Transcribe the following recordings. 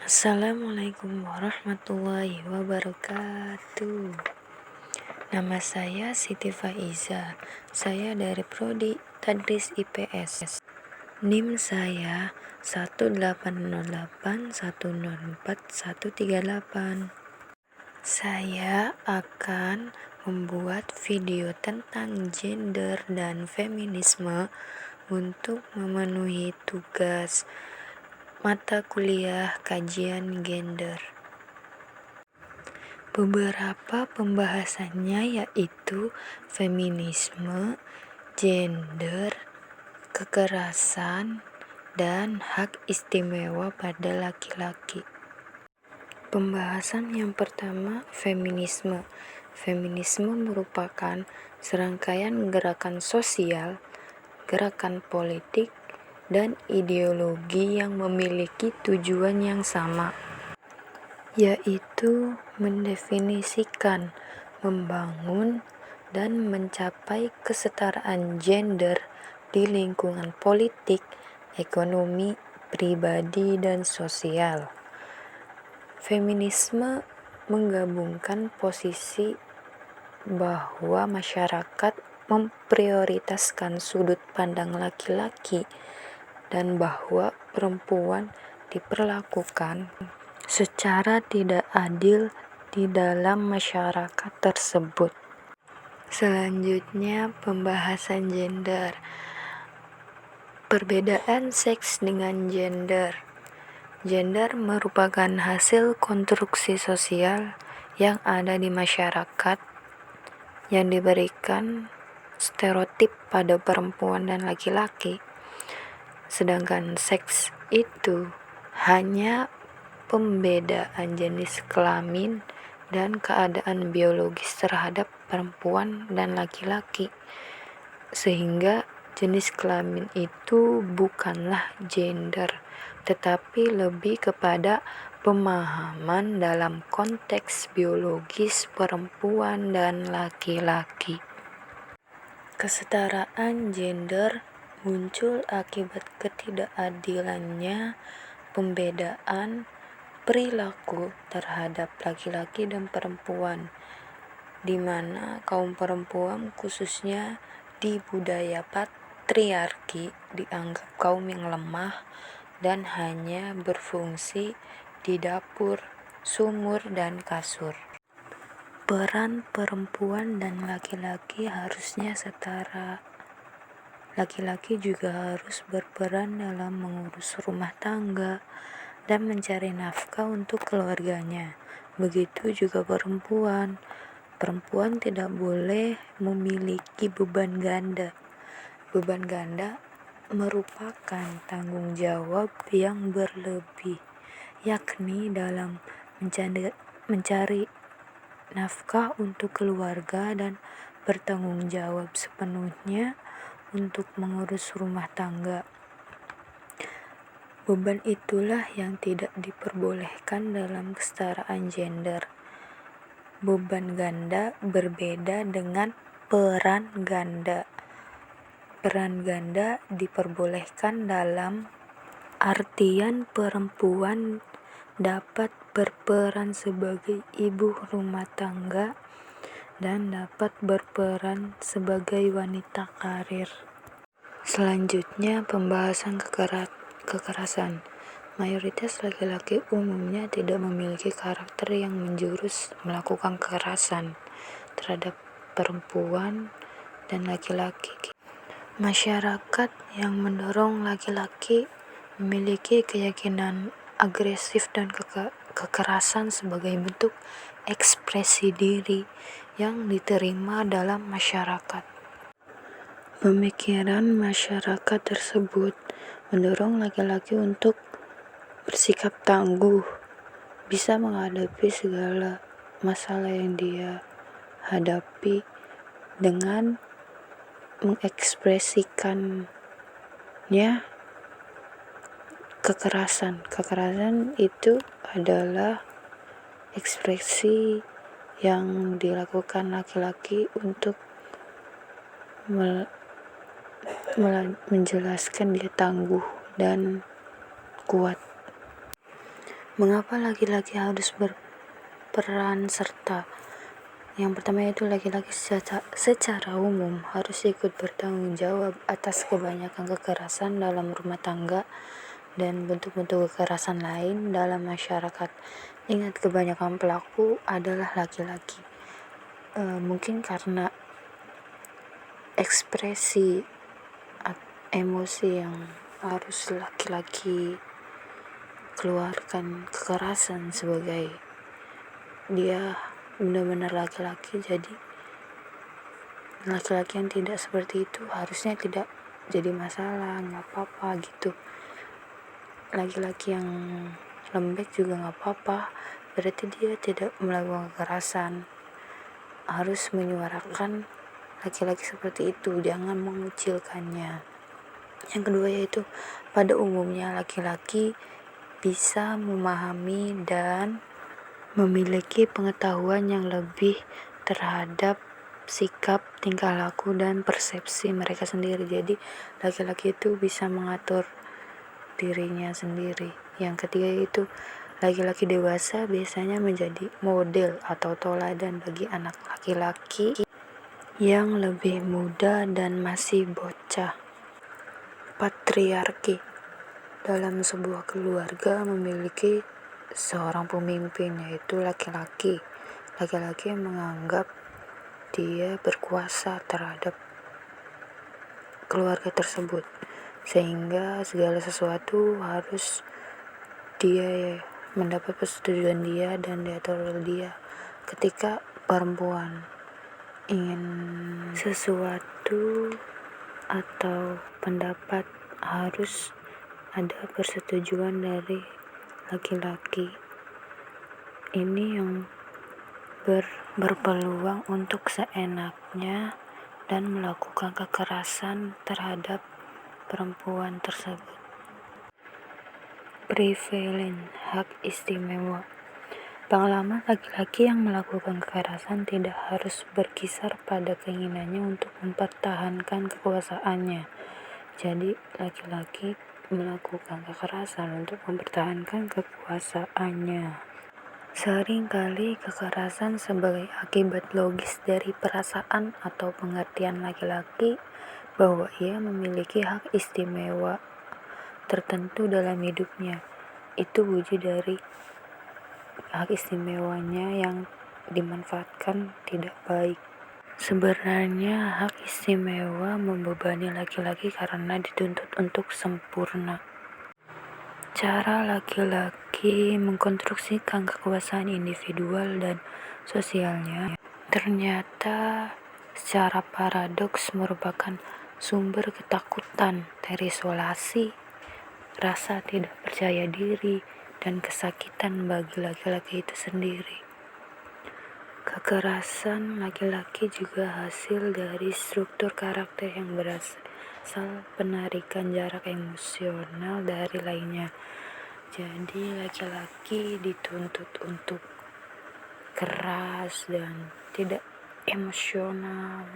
Assalamualaikum warahmatullahi wabarakatuh. Nama saya Siti Faiza. Saya dari Prodi Tadris IPS. NIM saya 18081041138. Saya akan membuat video tentang gender dan feminisme untuk memenuhi tugas mata kuliah kajian gender. Beberapa pembahasannya yaitu feminisme, gender, kekerasan, dan hak istimewa pada laki-laki. Pembahasan yang pertama, feminisme. Feminisme merupakan serangkaian gerakan sosial, gerakan politik, dan ideologi yang memiliki tujuan yang sama, yaitu mendefinisikan, membangun, dan mencapai kesetaraan gender di lingkungan politik, ekonomi, pribadi, dan sosial. Feminisme menggabungkan posisi bahwa masyarakat memprioritaskan sudut pandang laki-laki dan bahwa perempuan diperlakukan secara tidak adil di dalam masyarakat tersebut. Selanjutnya, pembahasan gender. Perbedaan seks dengan gender. Gender merupakan hasil konstruksi sosial yang ada di masyarakat yang diberikan stereotip pada perempuan dan laki-laki. Sedangkan seks itu hanya pembedaan jenis kelamin dan keadaan biologis terhadap perempuan dan laki-laki, sehingga jenis kelamin itu bukanlah gender, tetapi lebih kepada pemahaman dalam konteks biologis perempuan dan laki-laki. Kesetaraan gender muncul akibat ketidakadilannya pembedaan perilaku terhadap laki-laki dan perempuan, di mana kaum perempuan khususnya di budaya patriarki dianggap kaum yang lemah dan hanya berfungsi di dapur, sumur, dan kasur. Peran perempuan dan laki-laki harusnya setara. Laki-laki juga harus berperan dalam mengurus rumah tangga dan mencari nafkah untuk keluarganya. Begitu juga perempuan. Perempuan tidak boleh memiliki beban ganda. Beban ganda merupakan tanggung jawab yang berlebih, yakni dalam mencari nafkah untuk keluarga dan bertanggung jawab sepenuhnya untuk mengurus rumah tangga. Beban itulah yang tidak diperbolehkan dalam kesetaraan gender. Beban ganda berbeda dengan peran ganda. Peran ganda diperbolehkan dalam artian perempuan dapat berperan sebagai ibu rumah tangga dan dapat berperan sebagai wanita karir. Selanjutnya, pembahasan kekerasan. Mayoritas laki-laki umumnya tidak memiliki karakter yang menjurus melakukan kekerasan terhadap perempuan dan laki-laki. Masyarakat yang mendorong laki-laki memiliki keyakinan agresif dan kekerasan sebagai bentuk ekspresi diri yang diterima dalam masyarakat. Pemikiran masyarakat tersebut mendorong laki-laki untuk bersikap tangguh, bisa menghadapi segala masalah yang dia hadapi dengan mengekspresikannya kekerasan. Kekerasan itu adalah ekspresi yang dilakukan laki-laki untuk menjelaskan dia tangguh dan kuat. Mengapa laki-laki harus berperan serta? Yang pertama itu laki-laki secara umum harus ikut bertanggung jawab atas kebanyakan kekerasan dalam rumah tangga dan bentuk-bentuk kekerasan lain dalam masyarakat. Ingat, kebanyakan pelaku adalah laki-laki. Mungkin karena ekspresi emosi yang harus laki-laki keluarkan, kekerasan sebagai dia benar-benar laki-laki. Jadi laki-laki yang tidak seperti itu harusnya tidak jadi masalah, nggak apa-apa gitu. Laki-laki yang lembek juga nggak apa-apa, berarti dia tidak melakukan kekerasan. Harus menyuarakan laki-laki seperti itu, jangan mengucilkannya. Yang kedua yaitu pada umumnya laki-laki bisa memahami dan memiliki pengetahuan yang lebih terhadap sikap, tingkah laku, dan persepsi mereka sendiri. Jadi laki-laki itu bisa mengatur dirinya sendiri. Yang ketiga yaitu laki-laki dewasa biasanya menjadi model atau teladan bagi anak laki-laki yang lebih muda dan masih bocah. Patriarki dalam sebuah keluarga memiliki seorang pemimpin, yaitu laki-laki. Laki-laki yang menganggap dia berkuasa terhadap keluarga tersebut, sehingga segala sesuatu harus dia mendapat persetujuan dia dan diatur oleh dia. Ketika perempuan ingin sesuatu atau pendapat, harus ada persetujuan dari laki-laki. Ini yang berpeluang untuk seenaknya dan melakukan kekerasan terhadap perempuan tersebut. Privilege, hak istimewa. Pengalaman laki-laki yang melakukan kekerasan tidak harus berkisar pada keinginannya untuk mempertahankan kekuasaannya. Jadi laki-laki melakukan kekerasan untuk mempertahankan kekuasaannya. Seringkali kekerasan sebagai akibat logis dari perasaan atau pengertian laki-laki bahwa ia memiliki hak istimewa tertentu dalam hidupnya. Itu wujud dari hak istimewanya yang dimanfaatkan tidak baik. Sebenarnya hak istimewa membebani laki-laki karena dituntut untuk sempurna. Cara laki-laki mengkonstruksikan kekuasaan individual dan sosialnya ternyata secara paradoks merupakan sumber ketakutan, terisolasi, rasa tidak percaya diri, dan kesakitan bagi laki-laki itu sendiri. Kekerasan laki-laki juga hasil dari struktur karakter yang berasal penarikan jarak emosional dari lainnya. Jadi laki-laki dituntut untuk keras dan tidak emosional.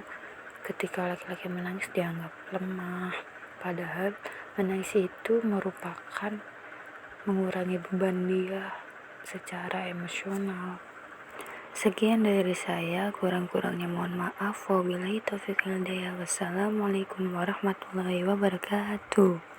Ketika laki-laki menangis dianggap lemah, padahal menangis itu merupakan mengurangi beban dia secara emosional. Sekian dari saya, kurang-kurangnya mohon maaf. Wabillahi taufiq wal hidayah. Wassalamualaikum warahmatullahi wabarakatuh.